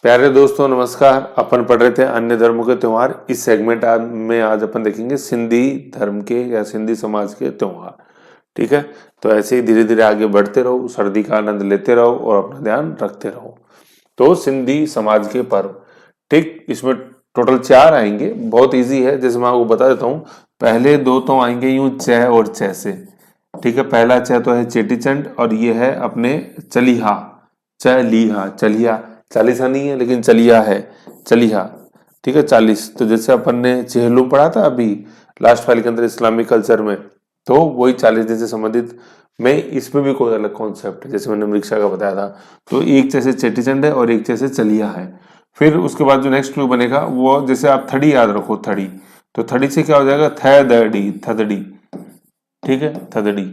प्यारे दोस्तों नमस्कार। अपन पढ़ रहे थे अन्य धर्मों के त्योहार। इस सेगमेंट में आज अपन देखेंगे सिंधी धर्म के या सिंधी समाज के त्योहार। ठीक है, तो ऐसे ही धीरे धीरे आगे बढ़ते रहो, सर्दी का आनंद लेते रहो और अपना ध्यान रखते रहो। तो सिंधी समाज के पर्व, ठीक, इसमें टोटल 4 आएंगे। बहुत इजी है, जैसे मैं आपको बता देता हूँ। पहले 2 तो आएंगे यूं चह और चह से। ठीक है, पहला चह तो है चेटीचंड और ये है अपने चलिहा, चलिहा, चलिया, चालीसा नहीं है लेकिन चलिया है, चलिहा। ठीक है, 40। तो जैसे अपन ने चेहलुम पढ़ा था अभी लास्ट फाइल के अंदर इस्लामिक कल्चर में, तो वही 40 दिन से संबंधित में इसमें भी कोई अलग कॉन्सेप्ट है, जैसे मैंने मृक्षा का बताया था। तो एक जैसे चेटीचंड है और एक जैसे चलिया है। फिर उसके बाद जो नेक्स्ट क्लू बनेगा वो, जैसे आप थड़ी याद रखो, थड़ी, तो थड़ी से क्या हो जाएगा, थदड़ी, थदड़ी। ठीक है, थदड़ी।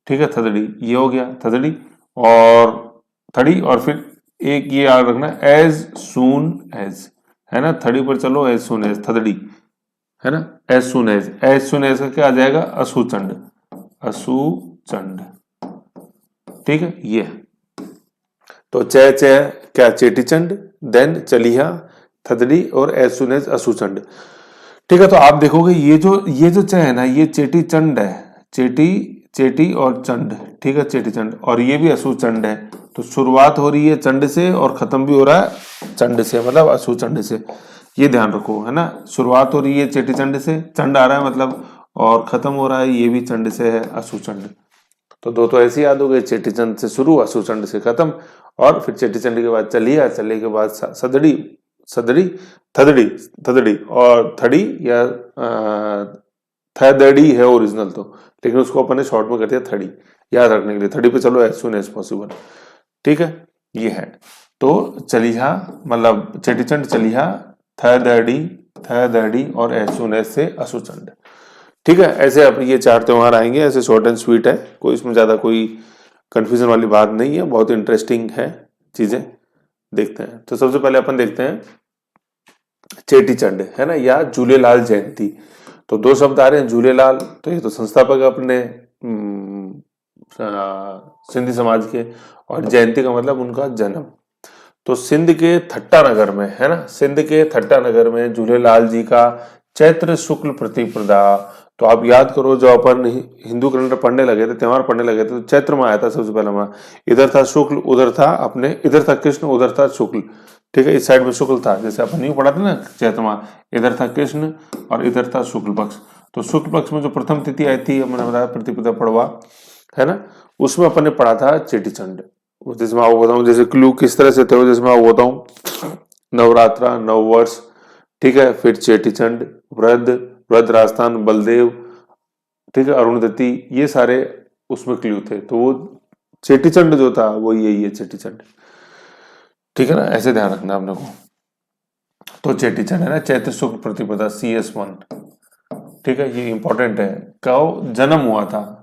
ठीक है, थदड़ी, ये हो गया थदड़ी और थड़ी। और फिर एक ये याद रखना, एज सून एज, है ना, थड़ी पर चलो, एज सून एज, थदड़ी, है ना, as soon as. As soon as का क्या आ जाएगा, असुचंड, असुचंड। ठीक है, ये तो चे चे क्या, चेटीचंड, देन चलिया, थदड़ी और एज सून एज, असुचंड। ठीक है, तो आप देखोगे ये जो चे है ना, ये चेटी चंड है, चेटी, चेटी और चंड। ठीक है, चेटी चंड, और ये भी असु चंड है। तो शुरुआत हो रही है चंड से और खत्म भी हो रहा है चंड से, मतलब असु चंड से। ये ध्यान रखो, है ना, शुरुआत हो रही है चेटी चंड से, चंड आ रहा है मतलब, और खत्म हो रहा है ये भी चंड से है, असु चंड। तो 2 तो ऐसे याद हो गए, चेटी चंड से शुरू, असु चंड से खत्म। और फिर चेटी चंड के बाद चलिया, चलिया के बाद सदड़ी, सदड़ी, थदड़ी, थदड़ी और थड़ी या थदड़ी है ओरिजिनल तो, लेकिन उसको अपन ने शॉर्ट में कर दिया थड़ी, याद रखने के लिए। थड़ी पे चलो एज सुन एज पॉसिबल। ठीक है, ये है। तो चलिहा मतलब चेटीचंड, चलिहा, थदड़ी, थदड़ी और एज सुन एज से असुचंड। ठीक है, ऐसे अब ये 4 त्योहार आएंगे, ऐसे शॉर्ट एंड स्वीट है, कोई इसमें ज्यादा कोई कंफ्यूजन वाली बात नहीं है, बहुत इंटरेस्टिंग है चीजें। देखते हैं, तो सबसे पहले अपन देखते हैं चेटीचंड, है ना, या झूलेलाल जयंती। तो 2 शब्द आ रहे हैं, झूलेलाल, तो ये तो संस्थापक अपने सिंधी समाज के, और जयंती का मतलब उनका जन्म। तो सिंध के थट्टा नगर में, है ना, सिंध के थट्टा नगर में झूलेलाल जी का चैत्र शुक्ल प्रतिपदा। तो आप याद करो, जो अपन हिंदू कैलेंडर पढ़ने लगे थे, त्योहार पढ़ने लगे थे, तो चैत्र में आया था सबसे पहला माह। इधर था शुक्ल, उधर था अपने, इधर था कृष्ण, उधर था शुक्ल। ठीक है, इस साइड में शुक्ल था, जैसे अपन यूं पढ़ा था ना चैत्र माह, इधर था कृष्ण और इधर था शुक्ल पक्ष। तो शुक्ल पक्ष में जो प्रथम तिथि आई थी, मैंने बताया प्रतिपदा पड़वा, है ना, उसमें अपन ने पढ़ा था चेटीचंड। जैसे मैं आपको बताऊं, जैसे क्लू किस तरह से थे वो, जैसे मैं आपको बताऊं, नवरात्रा, नववर्ष, ठीक है, फिर चेटीचंड, वृद्ध, वृद्ध राजस्थान, बलदेव, ठीक है, अरुणधति, ये सारे उसमें क्लू थे। तो वो चेटीचंड जो था वो यही है, चेटीचंड। ठीक है ना, ऐसे ध्यान रखना आपने को। तो चेटीचंड है ना, चैत्र शुक्ल प्रतिपदा, CS1। ठीक है, ये इंपॉर्टेंट है, कब जन्म हुआ था।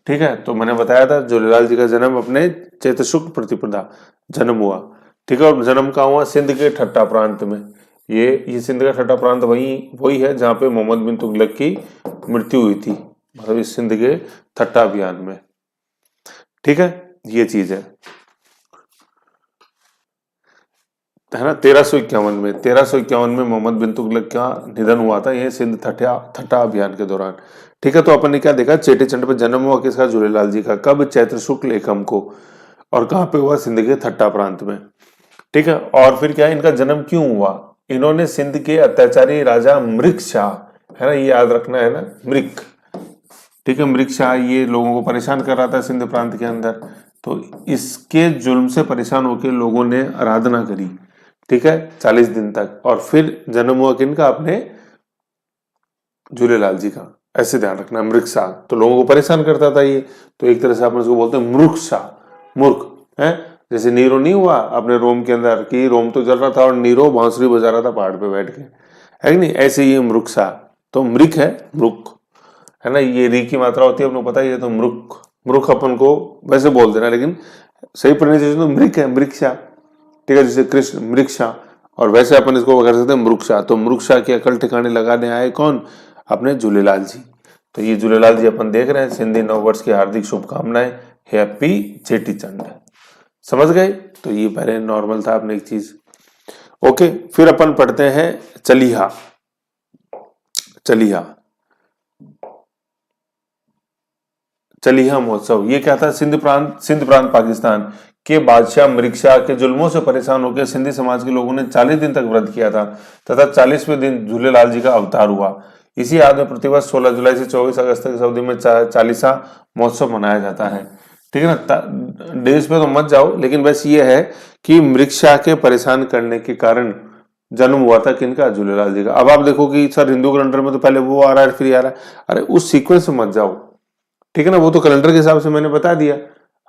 ठीक है, तो मैंने बताया था झूलेलाल जी का जन्म अपने चैत्र शुक्ल प्रतिपदा जन्म हुआ। ठीक है, और जन्म कहाँ हुआ, सिंध के ठट्टा प्रांत में। ये सिंध का ठट्टा प्रांत वही है जहाँ पे मोहम्मद बिन तुगलक की मृत्यु हुई थी, मतलब इस सिंध के ठट्टा अभियान में। ठीक है, ये चीज है ना। 1351 में मोहम्मद बिन तुगलक का निधन हुआ था, ये सिंध ठट्टा अभियान के दौरान। ठीक है, तो अपन ने क्या देखा, चेटीचंड पे जन्म हुआ किसका, झूलेलाल जी का, कब, चैत्र शुक्ल एकम को, और कहाँ पे हुआ, सिंध के ठट्टा प्रांत में। ठीक है, और फिर क्या, इनका जन्म क्यों हुआ, इन्होंने सिंध के अत्याचारी राजा मृग शाह, है ना, ये याद रखना है ना, मृग। ठीक है, मृग शाह ये लोगों को परेशान कर रहा था सिंध प्रांत के अंदर। तो इसके जुल्म से परेशान होकर लोगों ने आराधना करी, ठीक है, 40 दिन तक, और फिर जन्म हुआ किनका, अपने झूलेलाल जी का। ऐसे ध्यान रखना, मृग शाह तो लोगों को परेशान करता था ये, तो एक तरह से अपन उसको बोलते हैं मूर्ख शाह, मूर्ख है। जैसे नीरो नहीं हुआ अपने रोम के अंदर, कि रोम तो जल रहा था और नीरो बांसुरी बजा रहा था पहाड़ पे बैठ के, है कि नहीं, ऐसे ही मृग शाह। तो मृग है, मृग, है ना, ये री की मात्रा होती है, अपने पता ही है। तो मृग, मृग अपन को वैसे बोल देना, लेकिन सही प्रोनाउंसिएशन तो मृग है, मृग शाह। ठीक है, जैसे कृष्ण मृक्षा, और वैसे अपन इसको कर सकते हैं मृक्षा। तो मृक्षा की अकल ठिकाने लगाने आए कौन, अपने झूलेलाल जी। तो ये झूलेलाल जी अपन देख रहे हैं, सिंधी नव वर्ष की हार्दिक शुभकामनाएं, हैप्पी चेटीचंड। समझ गए? तो ये पहले नॉर्मल था अपने एक चीज। ओके, फिर अपन पढ़ते हैं चलिहा। चलिहा चलिहा महोत्सव, ये क्या था? सिंध प्रांत पाकिस्तान के बादशाह मलिक शाह के जुल्मों से परेशान होकर सिंधी समाज के लोगों ने 40 दिन तक व्रत किया था तथा 40वें दिन झूलेलाल जी का अवतार हुआ। इसी याद में प्रतिवर्ष 16 जुलाई से 24 अगस्त तक इस अवधि में चालीसा महोत्सव मनाया जाता है। ठीक है ना? डेज पे तो मत जाओ, लेकिन बस ये है कि मलिक शाह के परेशान करने के कारण जन्म हुआ था किनका? झूलेलाल जी का। अब आप देखो कि सर हिंदू कैलेंडर में तो पहले वो आ रहा है फिर ये आ रहा है, अरे उस सीक्वेंस में मत जाओ। ठीक है ना? वो तो कैलेंडर के हिसाब से मैंने बता दिया।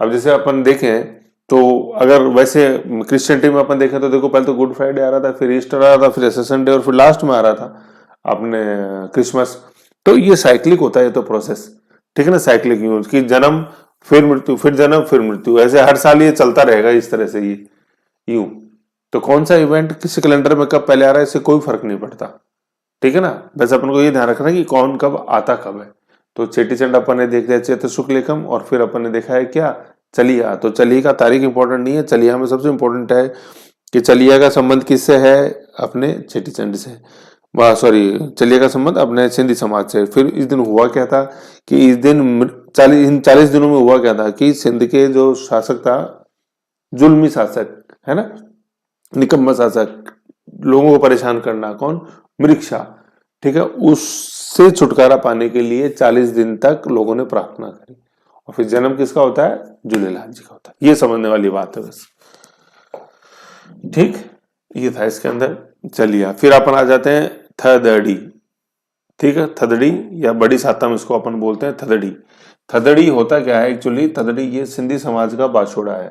अब जैसे अपन देखें तो अगर वैसे क्रिश्चियनिटी में अपन देखें तो देखो पहले तो गुड फ्राइडे आ रहा था, फिर ईस्टर आ रहा था, फिर एसेशन डे और फिर लास्ट में आ रहा था अपने क्रिसमस। तो ये साइक्लिक होता है, ये तो प्रोसेस। ठीक है ना? साइक्लिक यूज की जन्म फिर मृत्यु, फिर जन्म फिर मृत्यु, ऐसे हर साल ये चलता रहेगा इस तरह से ये यूं। तो कौन सा इवेंट किस कैलेंडर में कब पहले आ रहा है इससे कोई फर्क नहीं पड़ता। ठीक है ना? बस अपन को ये ध्यान रखना कि कौन कब आता कब है। तो चेटीचंड अपन ने देख लिया चैत्र शुक्ल एकम, और फिर अपन ने देखा है क्या? चलिया। तो चलिया का तारीख इंपॉर्टेंट नहीं है, चलिया में सबसे इंपॉर्टेंट है कि चलिया का संबंध किससे है? अपने चेटीचंड से। सॉरी, चलिया का संबंध अपने सिंधी समाज से। फिर इस दिन हुआ क्या था कि इस दिन 40 दिनों में हुआ क्या था कि सिंध के जो शासक था, जुल्मी शासक है ना, निकम्मा शासक, लोगों को परेशान करना, कौन? मलिक शाह। ठीक है, उससे छुटकारा पाने के लिए 40 दिन तक लोगों ने प्रार्थना करी। और फिर जन्म किसका होता है? झूलेलाल जी का होता है। ये समझने वाली बात है बस। ठीक, ये था इसके अंदर। चलिए फिर अपन आ जाते हैं थदड़ी। ठीक है, थदड़ी या बड़ी साता में इसको अपन बोलते हैं थदड़ी। थदड़ी होता क्या है एक्चुअली? थदड़ी ये सिंधी समाज का बाछोड़ा है।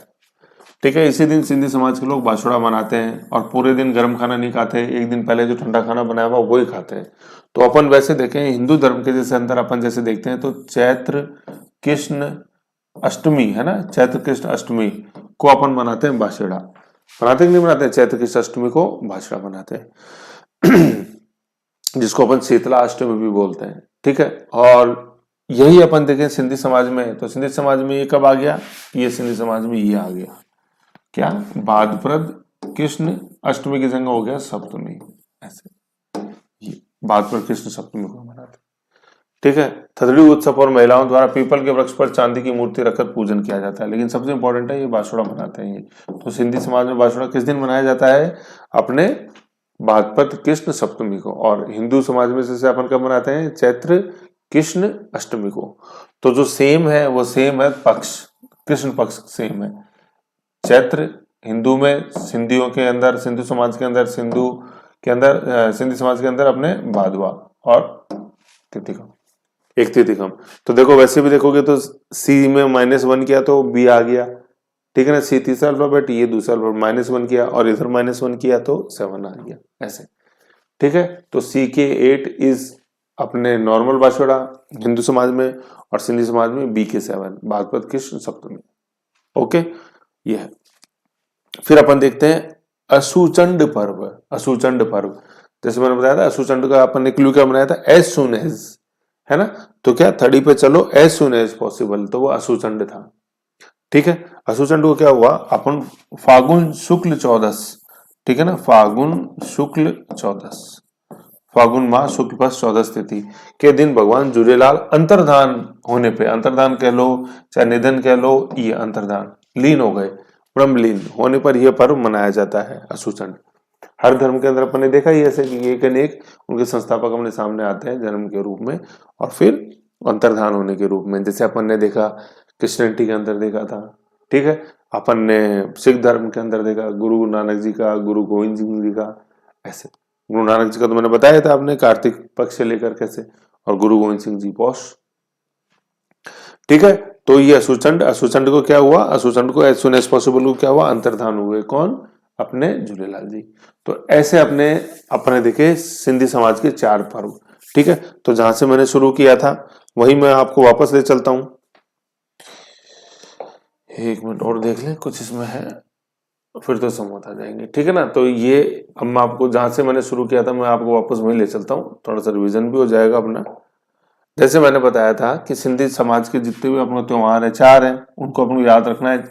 ठीक है, इसी दिन सिंधी समाज के लोग बाछोड़ा मनाते हैं और पूरे दिन गर्म खाना नहीं खाते, एक दिन पहले जो ठंडा खाना बनाया हुआ वही खाते हैं। तो अपन वैसे देखें हिंदू धर्म के जैसे अंदर अपन जैसे देखते हैं तो चैत्र कृष्ण अष्टमी है ना, चैत्र कृष्ण अष्टमी को अपन मनाते हैं बाछड़ा। मनाते कि नहीं मनाते हैं? चैत्र कृष्ण अष्टमी को बाछड़ा मनाते हैं जिसको अपन शीतला अष्टमी भी बोलते हैं। ठीक है, और यही अपन देखें सिंधी समाज में, तो सिंधी समाज में ये कब आ गया? ये सिंधी समाज में ये आ गया क्या? भाद्रपद कृष्ण अष्टमी की जगह हो गया सप्तमी। ऐसे ये भाद्रपद कृष्ण सप्तमी को मनाते। ठीक है, थदड़ी उत्सव और महिलाओं द्वारा पीपल के वृक्ष पर चांदी की मूर्ति रखकर पूजन किया जाता है। लेकिन सबसे इंपॉर्टेंट है ये बाछड़ा मनाते हैं ये। तो सिंधी समाज में बाछड़ा किस दिन मनाया जाता है? अपने भाद्रपद कृष्ण सप्तमी को। और हिंदू समाज में जैसे अपन कब मनाते हैं? चैत्र कृष्ण अष्टमी को। तो जो सेम है वो सेम है पक्ष, कृष्ण पक्ष सेम है। चैत्र हिंदू में, सिंधियों के अंदर, सिंधु समाज के अंदर, सिंधी समाज के अंदर अपने भादवा और तिथिकम, एक तिथिकम। तो देखो वैसे भी देखोगे तो सी में -1 किया तो बी आ गया। ठीक है ना? सी तीसरा अल्फाबेट, ये दूसरा अल्फाबेट, -1 किया और इधर -1 किया तो 7 आ गया ऐसे। ठीक है, तो सी के 8 इज अपने नॉर्मल बाछड़ा हिंदू समाज में, और सिंधी समाज में बी के 7 भाद्रपद कृष्ण सप्तमी। ओके, ये है। फिर अपन देखते हैं असुचंड पर्व। असुचंड पर्व जैसे मैंने बताया था, असुचंड का अपन ने क्लू क्या बनाया था? एज सुन एज, है ना? तो क्या थड़ी पे चलो एज सुन एज पॉसिबल, तो वो असुचंड था। ठीक है, असुचंड को क्या हुआ? अपन फागुन शुक्ल 14, ठीक है ना, फागुन शुक्ल 14, फागुन माह शुक्ल पक्ष 14 तिथि के दिन भगवान झूलेलाल अंतर्धान होने पे, अंतर्धान कह लो चाहे निधन कह लो, ये अंतर्धान लीन हो गए, ब्रह्मलीन होने पर यह पर्व मनाया जाता है असुचंड। हर धर्म के अंदर अपन ने देखा ही ऐसे कि एक न एक उनके संस्थापक अपने सामने आते हैं जन्म के रूप में और फिर अंतर्धान होने के रूप में। जैसे अपन ने देखा क्रिश्चियनिटी के अंदर देखा था। ठीक है, अपन ने सिख धर्म के अंदर देखा गुरु नानक जी का, गुरु गोविंद सिंह जी का। ऐसे गुरु नानक जी का तो मैंने बताया था आपने, कार्तिक पक्ष से लेकर कैसे, और गुरु गोविंद सिंह जी पौष। ठीक है, तो ये असुचंड, असुचंड को क्या हुआ? असुचंड को एज सुन एज पॉसिबल को क्या हुआ? अंतर्धान हुए। कौन? अपने झूलेलाल जी। तो ऐसे अपने अपने देखे सिंधी समाज के 4 पर्व। ठीक है, तो जहां से मैंने शुरू किया था वही मैं आपको वापस ले चलता हूं। 1 मिनट और देख लें कुछ इसमें है, फिर तो समझ आ जाएंगे। ठीक है ना? तो ये अब मैं आपको जहां से मैंने शुरू किया था मैं आपको वापस वहीं ले चलता हूँ, थोड़ा सा रिविजन भी हो जाएगा अपना। जैसे मैंने बताया था कि सिंधी समाज के जितने भी अपने त्योहार है 4 हैं, उनको अपन को याद रखना है।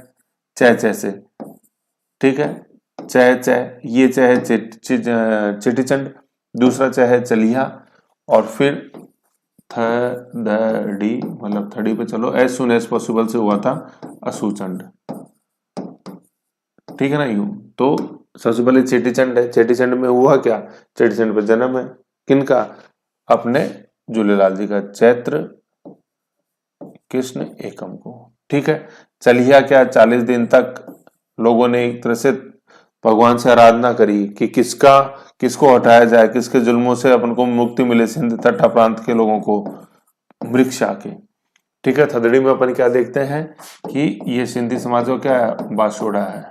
च से, ठीक है। च ये च है चेटीचंड, दूसरा च है चलिया, और फिर थड़ी, मतलब थड़ी पे चलो, एज सुन एज पॉसिबल से हुआ था असूचंड, ठीक है ना। यूं तो सबसे पहले चेटीचंड है, चेटीचंड में हुआ क्या, चेटीचंड पे जन्म है किनका, अपने झूलेलाल जी का, चैत्र कृष्ण एकम को, ठीक है। चलिया क्या, 40 दिन तक लोगों ने एक तरह से भगवान से आराधना करी कि किसको हटाया जाए, किसके जुल्मों से अपन को मुक्ति मिले, सिंध तटा प्रांत के लोगों को, वृक्ष आके, ठीक है। थदड़ी में अपन क्या देखते हैं कि ये सिंधी समाज को क्या है, बासोड़ा है,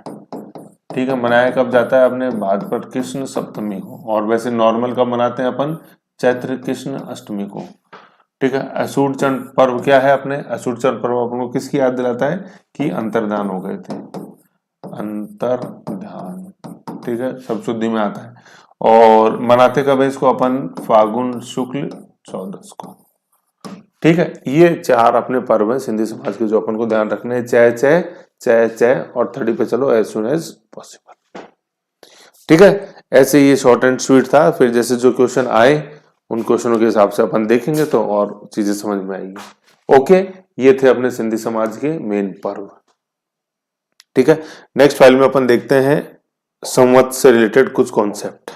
ठीक है। मनाया कब जाता है अपने भाद्रपद कृष्ण सप्तमी को, और वैसे नॉर्मल कब मनाते हैं अपन, चैत्र कृष्ण अष्टमी को, ठीक है। असूर चंद पर्व क्या है अपने, असूर चंद पर्व अपन को किसकी याद दिलाता है कि अंतर्धान हो गए थे, अंतर्धान, ठीक है, सब शुद्धि में आता है। और मनाते कब है इसको अपन, फागुन शुक्ल 14 को, ठीक है। ये 4 अपने पर्व है सिंधी समाज के जो अपन को ध्यान रखने हैं, च और थड़ी पे चलो एज सुन एज पॉसिबल, ठीक है। ऐसे ये शॉर्ट एंड स्वीट था। फिर जैसे जो क्वेश्चन आए उन क्वेश्चनों के हिसाब से अपन देखेंगे तो और चीजें समझ में आएगी। ओके, ये थे अपने सिंधी समाज के मेन पर्व, ठीक है। नेक्स्ट फाइल में अपन देखते हैं संवत से रिलेटेड कुछ कॉन्सेप्ट।